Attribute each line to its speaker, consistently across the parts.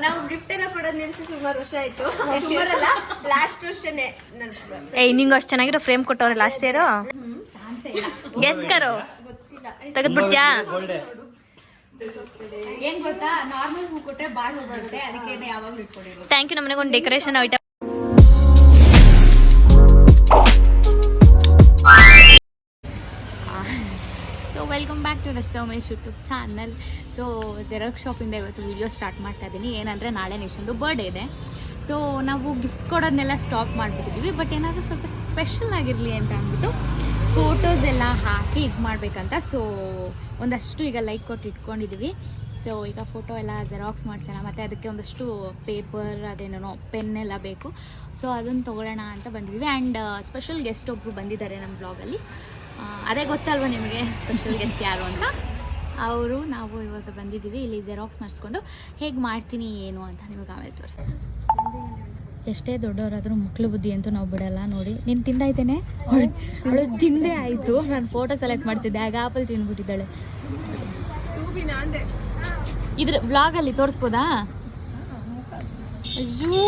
Speaker 1: ನಾವು ಗಿಫ್ಟ್ ಎಲ್ಲ ಕೊಡೋದು ನಿಲ್ಸಿ ಸುಮಾರು ವರ್ಷ ಆಯ್ತು. ಸುಮಾರಲ್ಲ, ಲಾಸ್ಟ್ ವರ್ಷನೇ.
Speaker 2: ಏಯ್ ನಿಂಗೆ ಅಷ್ಟು ಚೆನ್ನಾಗಿರೋ ಫ್ರೇಮ್ ಕೊಟ್ಟವ್ರೆ ಲಾಸ್ಟ್ ಇಯರ್. ಗೆಸ್ ಕರೋ ತೆಗೆದ್ಬಿಡ್ತೀಯಾ?
Speaker 1: ಏನ್ ಗೊತ್ತಾ, ನಾರ್ಮಲ್ ಹೂ ಕೊಟ್ರೆ ಬಾಳ್ ಹೂ ಬರುತ್ತೆ, ಅದಕ್ಕೆ ಯಾವಾಗ್ಲೂ ಇಟ್ಕೊಂಡಿರೋದು.
Speaker 2: Thank you. ನಮ್ಮನೆಗೆ ಒಂದು decoration item. So welcome back to ರಸ್ತೆ Umesh YouTube channel. So xerox ಶಾಪಿಂದ ಇವತ್ತು ವೀಡಿಯೋ ಸ್ಟಾರ್ಟ್ ಮಾಡ್ತಾ ಇದ್ದೀನಿ. ಏನಂದರೆ ನಾಳೆ ನಿಶಂದು ಬರ್ಡೇ ಇದೆ. ಸೊ ನಾವು ಗಿಫ್ಟ್ ಕೊಡೋದನ್ನೆಲ್ಲ ಸ್ಟಾಪ್ ಮಾಡಿಬಿಟ್ಟಿದ್ದೀವಿ. ಬಟ್ ಏನಾದರೂ ಸ್ವಲ್ಪ ಸ್ಪೆಷಲ್ ಆಗಿರಲಿ ಅಂತ ಅಂದ್ಬಿಟ್ಟು ಫೋಟೋಸ್ ಎಲ್ಲ ಹಾಕಿ ಇದು ಮಾಡಬೇಕಂತ. ಸೊ ಒಂದಷ್ಟು ಈಗ ಲೈಕ್ ಕೊಟ್ಟು ಇಟ್ಕೊಂಡಿದ್ದೀವಿ. ಸೊ ಈಗ ಫೋಟೋ ಎಲ್ಲ ಜೆರಾಕ್ಸ್ ಮಾಡಿಸೋಣ, ಮತ್ತು ಅದಕ್ಕೆ ಒಂದಷ್ಟು ಪೇಪರ್ ಅದೇನೋ ಪೆನ್ ಎಲ್ಲ ಬೇಕು. ಸೊ ಅದನ್ನು ತೊಗೊಳ್ಳೋಣ ಅಂತ ಬಂದಿದ್ದೀವಿ. ಆ್ಯಂಡ್ ಸ್ಪೆಷಲ್ ಗೆಸ್ಟ್ ಒಬ್ಬರು ಬಂದಿದ್ದಾರೆ ನಮ್ಮ ಬ್ಲಾಗಲ್ಲಿ. ಅದೇ ಗೊತ್ತಲ್ವ ನಿಮಗೆ ಸ್ಪೆಷಲ್ ಗೆಸ್ಟ್ ಯಾರು ಅಂತ. ನಾವು ಇವಾಗ ಬಂದಿದ್ದೀವಿ. ಇಲ್ಲಿ ಜೆರಾಕ್ಸ್ ಮಾಡಿಸ್ಕೊಂಡು ಹೇಗೆ ಮಾಡ್ತೀನಿ ಏನು ಅಂತ ನಿಮಗೆ ಆಮೇಲೆ ತೋರಿಸ್ತೀನಿ. ಎಷ್ಟೇ ದೊಡ್ಡವರಾದರೂ ಮಕ್ಕಳು ಬುದ್ಧಿ ಅಂತೂ ನಾವು ಬಿಡಲ್ಲ. ನೋಡಿ ನೀನು ತಿಂದಾಯ್ತೇನೆ, ಅವಳು ತಿಂದೇ ಆಯಿತು. ನಾನು ಫೋಟೋ ಸೆಲೆಕ್ಟ್ ಮಾಡ್ತಿದ್ದೆ, ಆಗ ಆಪಲ್ ತಿಂದ್ಬಿಟ್ಟಿದ್ದಾಳೆ. ಇದ್ರ ವ್ಲಾಗಲ್ಲಿ ತೋರಿಸ್ಬೋದಾ? ಅಯ್ಯೋ,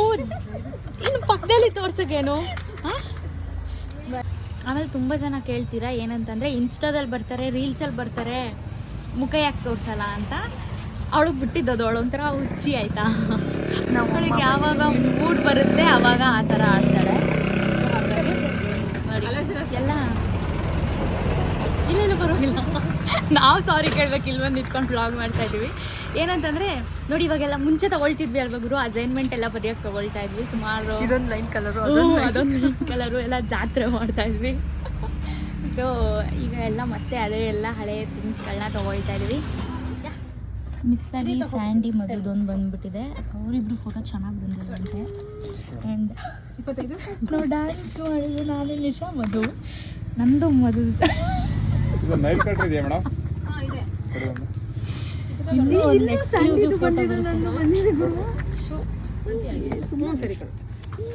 Speaker 2: ಇನ್ನು ಪಕ್ಕದಲ್ಲಿ ತೋರ್ಸೋಕೇನು? ಆಮೇಲೆ ತುಂಬ ಜನ ಕೇಳ್ತೀರಾ ಏನಂತಂದರೆ, ಇನ್ಸ್ಟಾದಲ್ಲಿ ಬರ್ತಾರೆ, ರೀಲ್ಸಲ್ಲಿ ಬರ್ತಾರೆ, ಮುಖ ಯಾಕೆ ತೋರಿಸಲ್ಲ ಅಂತ. ಅವಳಿಗೆ ಬಿಟ್ಟಿದ್ದದು, ಅವಳು ಒಂಥರ ಹುಚ್ಚಿ ಆಯಿತಾ. ಅವಳಿಗೆ ಯಾವಾಗ ಮೂಡ್ ಬರುತ್ತೆ ಆವಾಗ ಆ ಥರ ಆಡ್ತಾಳೆ. ಸೊ ಹಾಗಾಗಿ ಎಲ್ಲ ಇಲ್ಲೆಲ್ಲ ಬರೋಲ್ಲ. ನಾವು ಸಾರಿ ಕೇಳ್ಬೇಕು, ಇಲ್ಲಿ ಬಂದು ನಿಂತ್ಕೊಂಡು ವ್ಲಾಗ್ ಮಾಡ್ತಾ ಇದ್ದೀವಿ. ಏನಂತಂದರೆ ನೋಡಿ, ಇವಾಗೆಲ್ಲ ಮುಂಚೆ ತೊಗೊಳ್ತಿದ್ವಿ ಅಲ್ವಾ ಗುರು, ಅಸೈನ್ಮೆಂಟ್ ಎಲ್ಲ ಬರೆಯೋಕ್ಕೆ ತೊಗೊಳ್ತಾ ಇದ್ವಿ ಸುಮಾರು.
Speaker 3: ಇದೊಂದು ಲೈನ್ ಕಲರು,
Speaker 2: ಅದೊಂದು ಲೈನ್ ಕಲರು ಎಲ್ಲ ಜಾತ್ರೆ ಮಾಡ್ತಾ ಇದ್ವಿ. ಸೊ ಈಗ ಎಲ್ಲ ಮತ್ತೆ ಅದೇ ಎಲ್ಲ ಹಳೆ ಥಿಂಗ್ಸ್ಗಳನ್ನ ತೊಗೊಳ್ತಾ ಇದ್ವಿ. ಮಿಸ್ಸಲ್ಲಿ ಸ್ಯಾಂಡಿ ಮದುದೊಂದು ಬಂದ್ಬಿಟ್ಟಿದೆ. ಅವರಿಬ್ರು ಫೋಟೋ ಚೆನ್ನಾಗಿ ಬಂದಿರುವಂತೆ. ಆ್ಯಂಡ್ ನಾವು ಡ್ಯಾನ್ಸ್ ಮಾಡಿದ್ವಿ, ನಾನು ನಿಶಾ ಮಧು, ನಂದು ಮಧು.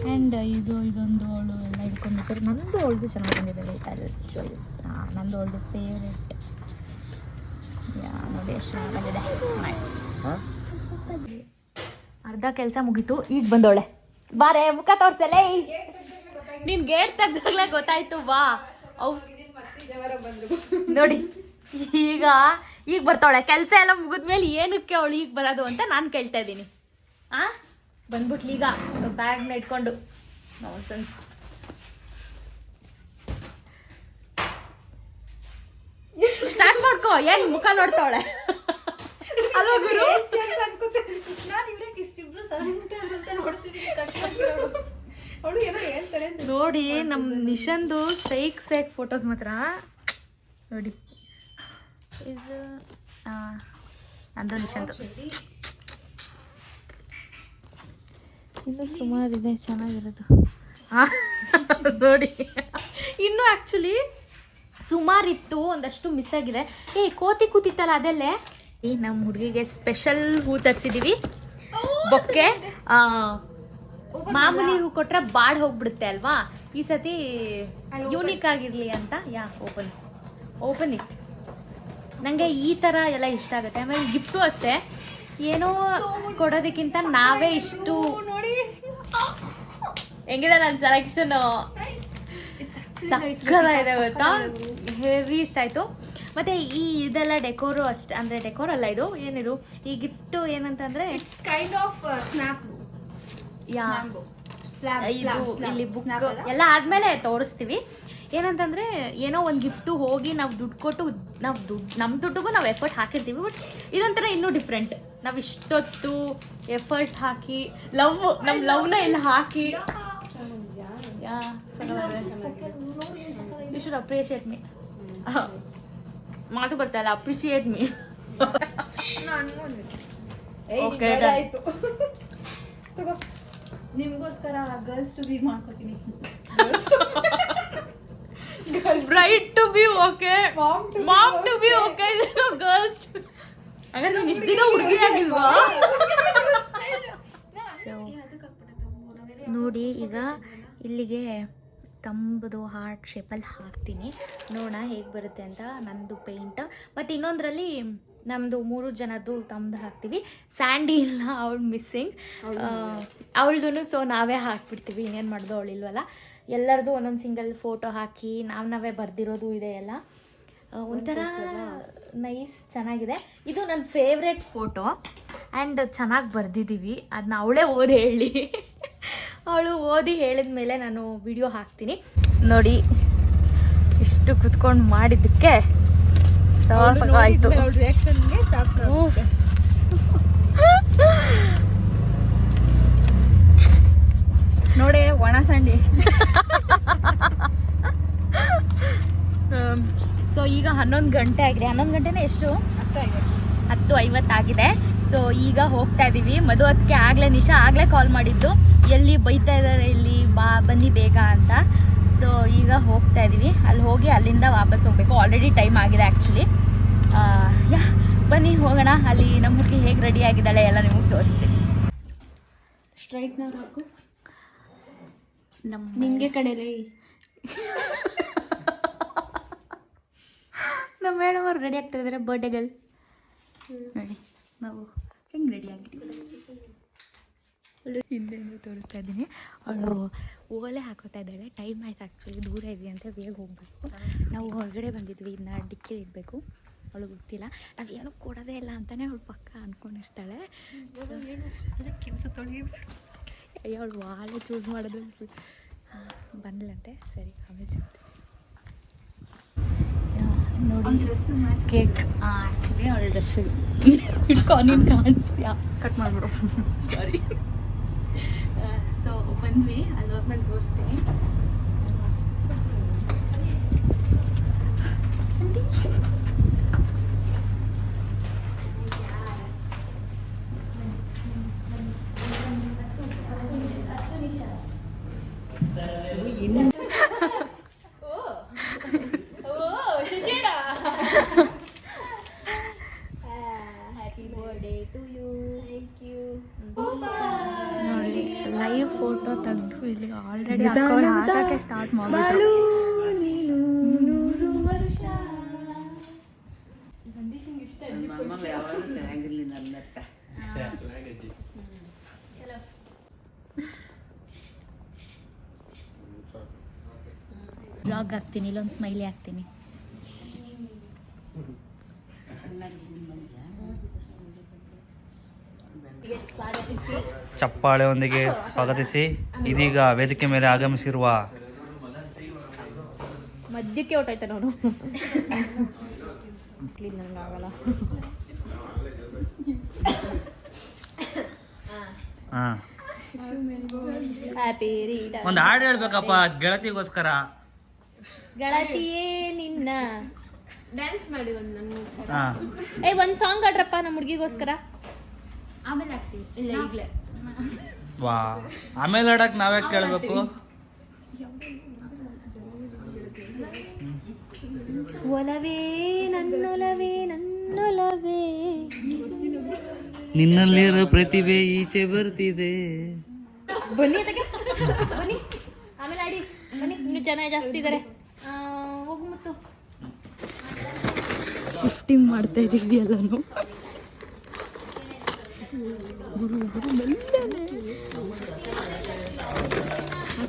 Speaker 2: ಆ್ಯಂಡ್ ಇದೊಂದು ಅವಳು ಎಲ್ಲ ಹಿಡ್ಕೊಂಡ್ಬಿಟ್ಟು ನಂದು ಅವಳದು ಚೆನ್ನಾಗಿ ಬಂದಿದೆ. ನಂದು ಅವಳದು ಫೇವ್ರೆಟ್. ನೋಡಿ ಎಷ್ಟು ಚೆನ್ನಾಗಿದೆ. ನೈಸ್. ಅರ್ಧ ಕೆಲಸ ಮುಗೀತು, ಈಗ ಬಂದವಳೆ. ಬಾರೆ ಮುಖ ತೋರ್ಸಲೇ. ನೀನ್ ಗೇಟ್ ತೆಗ್ದಾಗ್ಲೇ ಗೊತ್ತಾಯ್ತು. ಬಾ ನೋಡಿ, ಈಗ ಬರ್ತಾವಳೆ. ಕೆಲಸ ಎಲ್ಲ ಮುಗಿದ್ಮೇಲೆ ಏನಕ್ಕೆ ಅವಳು ಈಗ ಬರೋದು ಅಂತ ನಾನು ಕೇಳ್ತಾ ಇದ್ದೀನಿ. ಬಂದ್ಬಿಟ್ಲಿ ಈಗ ಬ್ಯಾಗ್ನ ಇಟ್ಕೊಂಡು. ನಾನ್ಸೆನ್ಸ್. ಸ್ಟಾರ್ಟ್ ಮಾಡ್ಕೋ. ಏನ್ ಮುಖ ನೋಡ್ತಾವಳೆ ಅಲ್ವಾ ಗುರು? ನೋಡಿ ನಮ್ ನಿಶಂದು ಸೈಕ್ ಫೋಟೋಸ್ ಮಾತ್ರ ನೋಡಿ. ಇದು ನಂದು ನಿಶಂದು ಇನ್ನು ಸುಮಾರಿದೆ ಚೆನ್ನಾಗಿರೋದು. ನೋಡಿ ಇನ್ನು ಆ್ಯಕ್ಚುಲಿ ಸುಮಾರಿತ್ತು, ಒಂದಷ್ಟು ಮಿಸ್ ಆಗಿದೆ. ಕೋತಿ ಕೂತಿತ್ತಲ್ಲ ಅದಲ್ಲೇ. ನಮ್ಮ ಹುಡುಗಿಗೆ ಸ್ಪೆಷಲ್ ಹೂ ತರಿಸಿದ್ದೀವಿ, ಬೊಕ್ಕೆ. ಮಾಮೂಲಿ ಹೂ ಕೊಟ್ರೆ ಬಾಡ್ ಹೋಗ್ಬಿಡುತ್ತೆ ಅಲ್ವಾ, ಈ ಸತಿ ಯೂನಿಕ್ ಆಗಿರಲಿ ಅಂತ. Open it. ನನಗೆ ಈ ಥರ ಎಲ್ಲ ಇಷ್ಟ ಆಗುತ್ತೆ. ಆಮೇಲೆ ಗಿಫ್ಟು ಅಷ್ಟೇ, ಏನೋ ಕೊಡೋದಕ್ಕಿಂತ ನಾವೇ ಇಷ್ಟು. ಹೆಂಗಿದೆ ನನ್ನ ಸೆಲೆಕ್ಷನು? ಸಕ್ಕತ್ತಾಗಿದೆ ಗೊತ್ತಾ, ಹೆವಿ ಇಷ್ಟ ಆಯಿತು. ಮತ್ತು ಇದೆಲ್ಲ ಡೆಕೋರು ಅಷ್ಟೇ, ಅಂದರೆ ಡೆಕೋರ್ ಅಲ್ಲ, ಇದು ಏನಿದು ಈ ಗಿಫ್ಟು ಏನಂತಂದರೆ
Speaker 1: ಇಟ್ಸ್ ಕೈಂಡ್ ಆಫ್ ಸ್ನ್ಯಾಪ್.
Speaker 2: ಇಲ್ಲಿ ಬುಕ್ ಎಲ್ಲ ಆದಮೇಲೆ ತೋರಿಸ್ತೀವಿ. ಏನಂತಂದರೆ ಏನೋ ಒಂದು ಗಿಫ್ಟು ಹೋಗಿ ನಾವು ದುಡ್ಡು ಕೊಟ್ಟು ನಮ್ಮ ದುಡ್ಡಿಗೂ ನಾವು ಎಫರ್ಟ್ ಹಾಕಿರ್ತೀವಿ. ಬಟ್ ಇದೊಂಥರ ಇನ್ನೂ ಡಿಫ್ರೆಂಟ್. ನಾವು ಇಷ್ಟೊತ್ತು ಎಫರ್ಟ್ ಹಾಕಿ ನಮ್ಮ ಲವ್ನ ಇಲ್ಲಿ ಹಾಕಿ. You should appreciate me. ಮಾತು ಬರ್ತಾಯಿಲ್ಲ, ಅಪ್ರಿಷಿಯೇಟ್ ಮೀ. ಓಕೆ,
Speaker 1: ನಿಮ್ಗೋಸ್ಕರ ಗರ್ಲ್ಸ್ ಟು ಬಿ ಮಾಡ್ಕೊತೀನಿ.
Speaker 2: Bride to be okay, mom to be okay, girls. ಹಾಗಾದ್ರೆ ನೀನು ಇಷ್ಟು ದಿನ ಹುಡುಗಿ ಆಗಿಲ್ವಾ? ನೋಡಿ ಈಗ ಇಲ್ಲಿಗೆ ತಂಬುದು ಹಾರ್ಟ್ ಶೇಪಲ್ಲಿ ಹಾಕ್ತೀನಿ, ನೋಡೋಣ ಹೇಗೆ ಬರುತ್ತೆ ಅಂತ. ನಂದು ಪೇಂಟ್ ಮತ್ತು ಇನ್ನೊಂದರಲ್ಲಿ ನಮ್ಮದು 3 ಜನದ್ದು ತಮ್ಮದು ಹಾಕ್ತೀವಿ. ಸ್ಯಾಂಡಿ ಇಲ್ಲ, ಅವಳು ಮಿಸ್ಸಿಂಗ್, ಅವಳದು. ಸೊ ನಾವೇ ಹಾಕ್ಬಿಡ್ತೀವಿ, ಇನ್ನೇನು ಮಾಡೋದು, ಅವಳಿಲ್ವಲ್ಲ. ಎಲ್ಲರದು ಒಂದೊಂದು ಸಿಂಗಲ್ ಫೋಟೋ ಹಾಕಿ ನಾವೇ ಬರೆದಿರೋದು ಇದೆ ಎಲ್ಲ. ಒಂಥರ ನೈಸ್, ಚೆನ್ನಾಗಿದೆ. ಇದು ನನ್ನ ಫೇವ್ರೆಟ್ ಫೋಟೋ ಆ್ಯಂಡ್ ಚೆನ್ನಾಗಿ ಬರೆದಿದ್ದೀವಿ. ಅದನ್ನ ಅವಳೇ ಓದಿ ಹೇಳಿ, ಅವಳು ಓದಿ ಹೇಳಿದ ಮೇಲೆ ನಾನು ವಿಡಿಯೋ ಹಾಕ್ತೀನಿ ನೋಡಿ. ಇಷ್ಟು ಕುತ್ಕೊಂಡು ಮಾಡಿದ್ದಕ್ಕೆ ಸಾಕಾಯಿತು.
Speaker 1: ನೋಡಿ ಒಣ ಸಂಡಿ.
Speaker 2: ಸೊ ಈಗ 11 ಗಂಟೆ ಆಗಿದೆ. 11 ಗಂಟೆನೇ ಎಷ್ಟು? 10:50 ಆಗಿದೆ. ಸೊ ಈಗ ಹೋಗ್ತಾ ಇದ್ದೀವಿ. ಮಧು ಅದಕ್ಕೆ ಆಗಲೇ ನಿಶಾ ಆಗಲೇ ಕಾಲ್ ಮಾಡಿದ್ದು, ಎಲ್ಲಿ ಬೈತಾ ಇದ್ದಾರೆ, ಇಲ್ಲಿ ಬನ್ನಿ ಬೇಗ ಅಂತ. ಸೊ ಈಗ ಹೋಗ್ತಾ ಇದ್ದೀವಿ. ಅಲ್ಲಿ ಹೋಗಿ ಅಲ್ಲಿಂದ ವಾಪಸ್ ಹೋಗಬೇಕು. ಆಲ್ರೆಡಿ ಟೈಮ್ ಆಗಿದೆ ಆ್ಯಕ್ಚುಲಿ. ಬನ್ನಿ ಹೋಗೋಣ. ಅಲ್ಲಿ ನಮ್ಮ ಹುಡುಗಿ ಹೇಗೆ ರೆಡಿ ಆಗಿದ್ದಾಳೆ ಎಲ್ಲ ನಿಮಗೆ ತೋರಿಸ್ತೀನಿ.
Speaker 1: ಸ್ಟ್ರೈಟ್ನವ್ರು ಹಾಕು.
Speaker 2: ನಿಂಗೆ ಕಡೆಲೇ ನಮ್ಮ ಮೇಡಮ್ ಅವ್ರು ರೆಡಿ ಆಗ್ತಾ ಇದ್ದಾರೆ ಬರ್ಡೇಗಳು. ನೋಡಿ ನಾವು ಹೆಂಗೆ ರೆಡಿ ಆಗಿದ್ದೀವಿ. ಹಿಂದೆಯಿಂದ ತೋರಿಸ್ತಾ ಇದ್ದೀನಿ. ಅವಳು ಓಲೆ ಹಾಕೋತಾ ಇದ್ದಾಳೆ. ಟೈಮ್ ಆಯ್ತು ಆ್ಯಕ್ಚುಲಿ, ದೂರ ಇದೆ ಅಂತ ಬೇಗ ಹೋಗಬೇಕು. ನಾವು ಹೊರಗಡೆ ಬಂದಿದ್ವಿ, ಇದನ್ನ ಡಿಕ್ಕಿ ಇಡಬೇಕು. ಅವಳು ಗೊತ್ತಿಲ್ಲ, ನಾವೇನು ಕೊಡೋದೇ ಇಲ್ಲ ಅಂತಲೇ ಅವಳು ಪಕ್ಕ ಅಂದ್ಕೊಂಡಿರ್ತಾಳೆ. ಅಯ್ಯೋ ಅವಳು ವಾಲೆ ಚೂಸ್ ಮಾಡಿದ್ರೆ ಬಂದಿಲ್ಲಂತೆ. ಸರಿ ಆಮೇಲೆ ಸಿಗ್ತೀವಿ ನೋಡಿ. ಕೇಕ್ ಆ್ಯಕ್ಚುಲಿ ಅವಳ ಡ್ರೆಸ್ ಇಟ್ಕೊಂಡು ಕಾಣಿಸ್ತೀಯಾ, ಕಟ್ ಮಾಡಿಬಿಡು, ಸಾರಿ. ಸೊ ಬಂದ್ವಿ, ಅಲ್ಲಿ ಹೋದ್ಮೇಲೆ ತೋರಿಸ್ತೀನಿ. ಲೈವ್ ಫೋಟೋ ತೆಗೆದು ಇಲ್ಲಿ ಆಲ್ರೆಡಿ ಹಾಕಕ್ಕೆ ಸ್ಟಾರ್ಟ್ ಮಾಡಿಬಿಟ್ಟು. ಬ್ಲಾಗ್ ಹಾಕ್ತೀನಿ, ಇಲ್ಲೊಂದು ಸ್ಮೈಲಿ ಹಾಕ್ತೀನಿ.
Speaker 3: ಚಪ್ಪಾಳೆಯೊಂದಿಗೆ ಸ್ವಾಗತಿಸಿ. ಇದೀಗ ವೇದಿಕೆ ಮೇಲೆ ಆಗಮಿಸಿರುವ
Speaker 2: ಮಧ್ಯಕ್ಕೆ ಹೊಟ್ಟೈತೆ ನೋಡು. ಆಗಲ್ಲ.
Speaker 3: ಒಂದು ಹಾಡು ಹೇಳ್ಬೇಕಪ್ಪ ಗೆಳತಿಗೋಸ್ಕರ.
Speaker 2: ಗೆಳತಿಯೇ ನಿನ್ನ
Speaker 1: ಡ್ಯಾನ್ಸ್ ಮಾಡಿ ಒಂದು
Speaker 2: ಒಂದು ಸಾಂಗ್ ಆಡ್ರಪ್ಪ ನಮ್ಮ ಹುಡುಗಿಗೋಸ್ಕರ. ಆಮೇಲೆ ಆಡ್ತೀವಿ.
Speaker 1: ಇಲ್ಲ ಈಗಲೇ.
Speaker 3: ವಾ, ಆಮೇಲೆ ಆಡಕ್ ನಾವೇ ಕೇಳಬೇಕು.
Speaker 2: ಒಲವೇ ನನ್ನೊಲವೇ ನನ್ನೊಲವೇ,
Speaker 3: ನಿನ್ನಲ್ಲಿರೋ ಪ್ರತಿಭೆ ಈಚೆ ಬರ್ತಿದೆ.
Speaker 2: ಬನ್ನಿ ಬನ್ನಿ, ಆಮೇಲೆ ಆಡಿ ಬನ್ನಿ. ಇನ್ನು ಜನ ಜಾಸ್ತಿ ಇದ್ದಾರೆ. ಹೋಗು ಮತ್ತು ಶಿಫ್ಟಿಂಗ್ ಮಾಡ್ತಾ ಇದ್ದೀವಿ ಎಲ್ಲನೂ.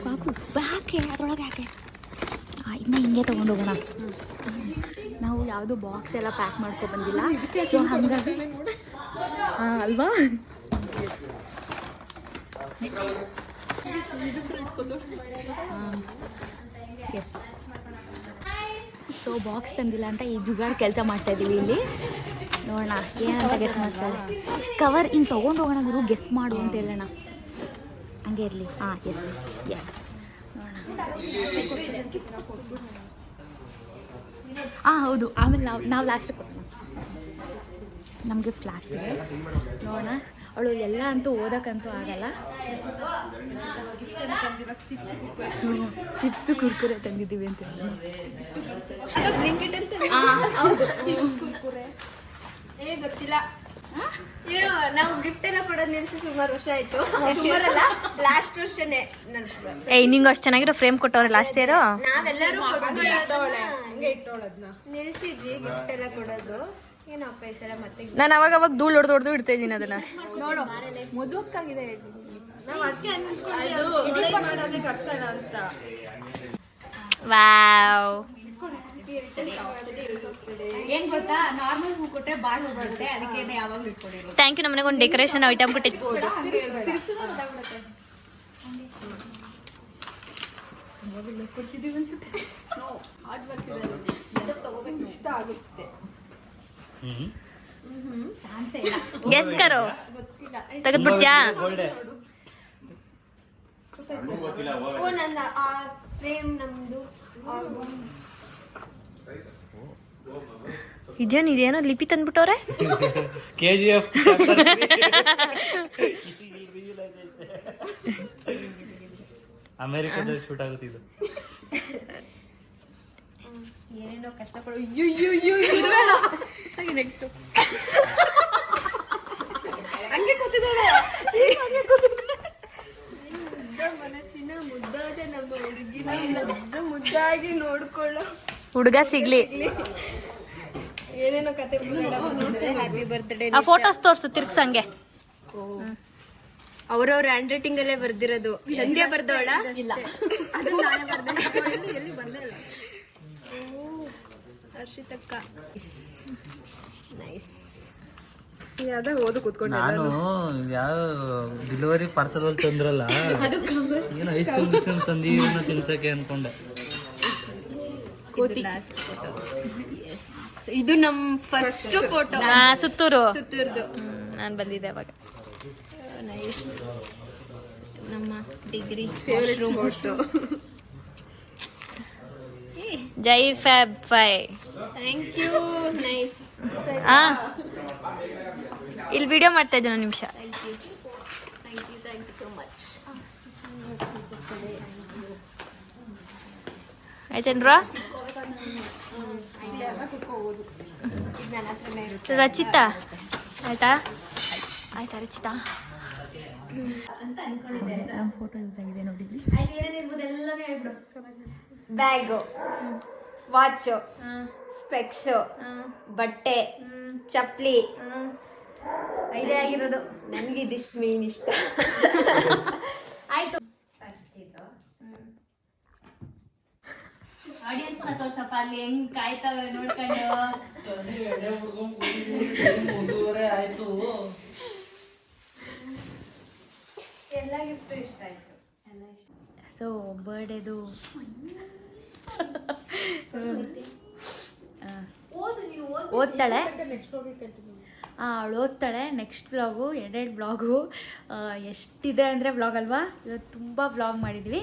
Speaker 2: ಹಾಕು ಹಾಕೆ ಅದ್ರೊಳಗೆ ಹಾಕೆ. ಇನ್ನು ಹಿಂಗೆ ತೊಗೊಂಡೋಗೋಣ. ನಾವು ಯಾವುದು ಬಾಕ್ಸ್ ಎಲ್ಲ ಪ್ಯಾಕ್ ಮಾಡ್ಕೊ ಬಂದಿಲ್ಲ. ಸೊ ಹಾಗಾಗಿ ಅಲ್ವಾ. ಸೊ ಬಾಕ್ಸ್ ತಂದಿಲ್ಲ ಅಂತ ಈ ಜುಗಾಡ್ ಕೆಲಸ ಮಾಡ್ತಾ ಇದ್ದೀವಿ ಇಲ್ಲಿ. ನೋಡೋಣ ಏನಂತ ಗೆಸ್ ಮಾಡ್ತಾಳೆ. ಕವರ್ ಹಿಂಗೆ ತೊಗೊಂಡು ಹೋಗೋಣ ಗುರು, ಗೆಸ್ ಮಾಡು ಅಂತ ಹೇಳೋಣ. ಹಂಗೆ ಇರಲಿ. ಎಸ್ ಎಸ್ ಹೌದು. ಆಮೇಲೆ ನಾವು ಲಾಸ್ಟ್ ಕೊಡೋಣ. ನಮ್ಮ ಗಿಫ್ಟ್ ಲಾಸ್ಟಿಗೆ ನೋಡೋಣ. ಅವಳು ಎಲ್ಲ ಅಂತೂ ಓದೋಕ್ಕಂತೂ ಆಗಲ್ಲ. ಚಿಪ್ಸು ಕುರ್ಕುರೆ ತಂದಿದ್ದೀವಿ ಅಂತ
Speaker 1: ಗೊತ್ತಿಲ್ಲ. ನಾವು ಗಿಫ್ಟ್ ಎಲ್ಲ ಕೊಡೋದು ನಿಲ್ಸಿ ಸುಮಾರು ವರ್ಷ ಆಯ್ತು. ಸುಮಾರಲ್ಲ, ಲಾಸ್ಟ್ ವರ್ಷನೇ.
Speaker 2: ನಿಂಗೆ ಅಷ್ಟು ಚೆನ್ನಾಗಿರೋ ಫ್ರೇಮ್ ಕೊಟ್ಟವ್ರೆ ಲಾಸ್ಟ್ ಇಯರ್.
Speaker 1: ನಾವೆಲ್ಲರೂ ನಿಲ್ಸಿದ್ವಿ ಗಿಫ್ಟ್ ಎಲ್ಲ ಕೊಡೋದು. ಏನಪ್ಪ ಈ ಸಲ ಮತ್ತೆ
Speaker 4: ನಾನು ಅವಾಗ ಧೂಳು ಹೊಡೆದು ಇಡ್ತಾ ಇದ್ದೀನಿ ಅದನ್ನ.
Speaker 1: ನೋಡು
Speaker 2: ಮದುವಕ್ಕಾಗಿದೆ.
Speaker 1: ನಾವ್ ಅದಕ್ಕೆ ಅನ್ಕೊಂಡ್ವಿ ಮಾಡೋದೇ ಕಷ್ಟ ಅಂತ.
Speaker 4: ವಾವ್,
Speaker 2: ಏನ್ ಗೊತ್ತಾ, ನಾರ್ಮಲ್ ಹೂ ಕೊಟ್ಟರೆ ಬಾಳ್ ಹೂ ಬರುತ್ತೆ, ಅದಕ್ಕೆ ಯಾವಾಗಲೂ ಇಟ್ಕೊಂಡಿರೋದು.
Speaker 4: Thank you. ನಮ್ಮನೆಗೆ ಒಂದು ಡೆಕೋರೇಷನ್ ಐಟಮ್ ಕೊಟ್ಟಿದ್ದು.
Speaker 1: ಇಷ್ಟ ಆಗುತ್ತೆ.
Speaker 2: ಚಾನ್ಸೇ ಇಲ್ಲ.
Speaker 4: ಗೆಸ್ ಕರೋ,
Speaker 1: ಗೊತ್ತಿಲ್ಲ.
Speaker 4: ತೆಗೆದ್ಬಿಡ್ತೀಯಾ?
Speaker 1: ಓ ನನ್ನ ಆ ಫ್ರೇಮ್ ನಮ್ದು
Speaker 4: ಇದೇನೋ ಲಿಪಿ ತಂದ್ಬಿಟ್ಟವ್ರೆ.
Speaker 3: KGF ಅಮೆರಿಕದಲ್ಲಿ ಶೂಟ್ ಆಗುತ್ತೆ ಇದು.
Speaker 1: ಏನೇನೋ ಕಷ್ಟಪಡು.
Speaker 2: ನೆಕ್ಸ್ಟ್
Speaker 1: ಹಂಗೆ ಕೂತಿದ್ದಾಳೆ. ಮನಸ್ಸಿನ ಮುದ್ದಾದ ನಮ್ಮ ಹುಡುಗಿನ ಮುದ್ದಾಗಿ ನೋಡ್ಕೊಳ್ಳೋ
Speaker 4: ಹುಡುಗ ಸಿಗ್ಲಿ.
Speaker 1: ಏನೇನೋ ಕತೆ ಹ್ಯಾಪಿ ಬರ್ತ್ಡೇ.
Speaker 4: ಆ ಫೋಟೋಸ್ ತೋರ್ಸು ತಿರ್ಗ್ಸಂಗೆ.
Speaker 1: ಅವ್ರವ್ರ ಹ್ಯಾಂಡ್ ರೈಟಿಂಗ್ ಅಲ್ಲೇ ಬರ್ದಿರೋದು. ಸಂಧ್ಯಾ ಬರ್ದವಳ ಇಲ್ಲ, ಅದು ನಾನೇ ಬರ್ದೆ. ಎಲ್ಲಿ ಬಂದೇ ಇಲ್ಲ. ಹರ್ಷಿತಕ್ಕ ನೈಸ್.
Speaker 3: ನಾನು ಯಾವ ಡೆಲಿವರಿ ಪಾರ್ಸಲ್ ಅಲ್ಲಿ ತಂದ್ರಲ್ಲ, ಏನೋ ಐಸ್ ಕ್ರೀಮ್ ತಂದು ಇವನ್ನ ತಿನ್ಸಕ್ಕೆ ಅನ್ಕೊಂಡೆ.
Speaker 1: ಇದು ನಮ್ ಫಸ್ಟ್ ಫೋಟೋ
Speaker 4: ಸುತ್ತೂರು
Speaker 1: ಸುತ್ತೂರ್ದು.
Speaker 4: ನಾನು ಬಂದಿದ್ದೆ ಅವಾಗ.
Speaker 1: ನೈಸ್. ನಮ್ಮ ಡಿಗ್ರಿ
Speaker 4: ಫೋಟೋ. ಜೈ ಫ್ಯಾಬ್ 5.
Speaker 1: Thank you. ನೈಸ್.
Speaker 4: ಇಲ್ಲಿ ವಿಡಿಯೋ ಮಾಡ್ತಾ ಇದ್ದೀನಿ, ಒಂದು ನಿಮಿಷ.
Speaker 1: Thank you so much.
Speaker 4: ಆಯ್ತೇನ್ರ? ರಚಿತಾ ಆಯ್ತಾ? ಆಯ್ತಾ ರಚಿತಾ?
Speaker 2: ಫೋಟೋ ಯೂಸ್ ಆಗಿದೆ ನೋಡಿ.
Speaker 1: ಬ್ಯಾಗು, ವಾಚು, ಸ್ಪೆಕ್ಸ್, ಬಟ್ಟೆ, ಚಪ್ಲಿ,
Speaker 2: ಇದೇ ಆಗಿರೋದು.
Speaker 1: ನನ್ಗೆ ಇದಿಷ್ಟು ಮೇನ್ ಇಷ್ಟ.
Speaker 2: ಆಯ್ತು. ಆಡಿಯನ್ಸ್ ನ ತೋರ್ಸಪ್ಪ, ಅಲ್ಲಿ ಹೆಂಗ್ ಕಾಯ್ತಾವ್ರೆ ನೋಡ್ಕೊಂಡು.
Speaker 1: ಎಲ್ಲ ಗಿಫ್ಟ್ ಇಷ್ಟ ಆಯ್ತು.
Speaker 2: ಸೊ ಬರ್ಡೇದು ಓದ್ತಾಳೆ. ಅವಳು ಓದ್ತಾಳೆ. ನೆಕ್ಸ್ಟ್ ವ್ಲಾಗು, ಎರಡೆರಡು ವ್ಲಾಗು ಎಷ್ಟಿದೆ ಅಂದರೆ ವ್ಲಾಗ್ ಅಲ್ವಾ, ಇವತ್ತು ತುಂಬ ವ್ಲಾಗ್ ಮಾಡಿದ್ವಿ.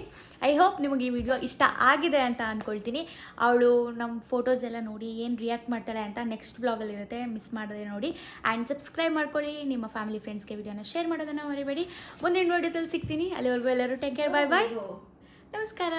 Speaker 2: ಐ ಹೋಪ್ ನಿಮಗೆ ಈ ವಿಡಿಯೋ ಇಷ್ಟ ಆಗಿದೆ ಅಂತ ಅಂದ್ಕೊಳ್ತೀನಿ. ಅವಳು ನಮ್ಮ ಫೋಟೋಸ್ ಎಲ್ಲ ನೋಡಿ ಏನು ರಿಯಾಕ್ಟ್ ಮಾಡ್ತಾಳೆ ಅಂತ ನೆಕ್ಸ್ಟ್ ವ್ಲಾಗಲ್ಲಿರುತ್ತೆ, ಮಿಸ್ ಮಾಡದೆ ನೋಡಿ. ಆ್ಯಂಡ್ ಸಬ್ಸ್ಕ್ರೈಬ್ ಮಾಡ್ಕೊಳ್ಳಿ. ನಿಮ್ಮ ಫ್ಯಾಮಿಲಿ ಫ್ರೆಂಡ್ಸ್ಗೆ ವಿಡಿಯೋನ ಶೇರ್ ಮಾಡೋದನ್ನು ಮರಿಬೇಡಿ. ಮುಂದಿನ ವಿಡಿಯೋದಲ್ಲಿ ಸಿಗ್ತೀನಿ. ಅಲ್ಲಿವರೆಗೂ ಎಲ್ಲರೂ ಟೇಕ್ ಕೇರ್. ಬಾಯ್ ಬಾಯ್. ನಮಸ್ಕಾರ.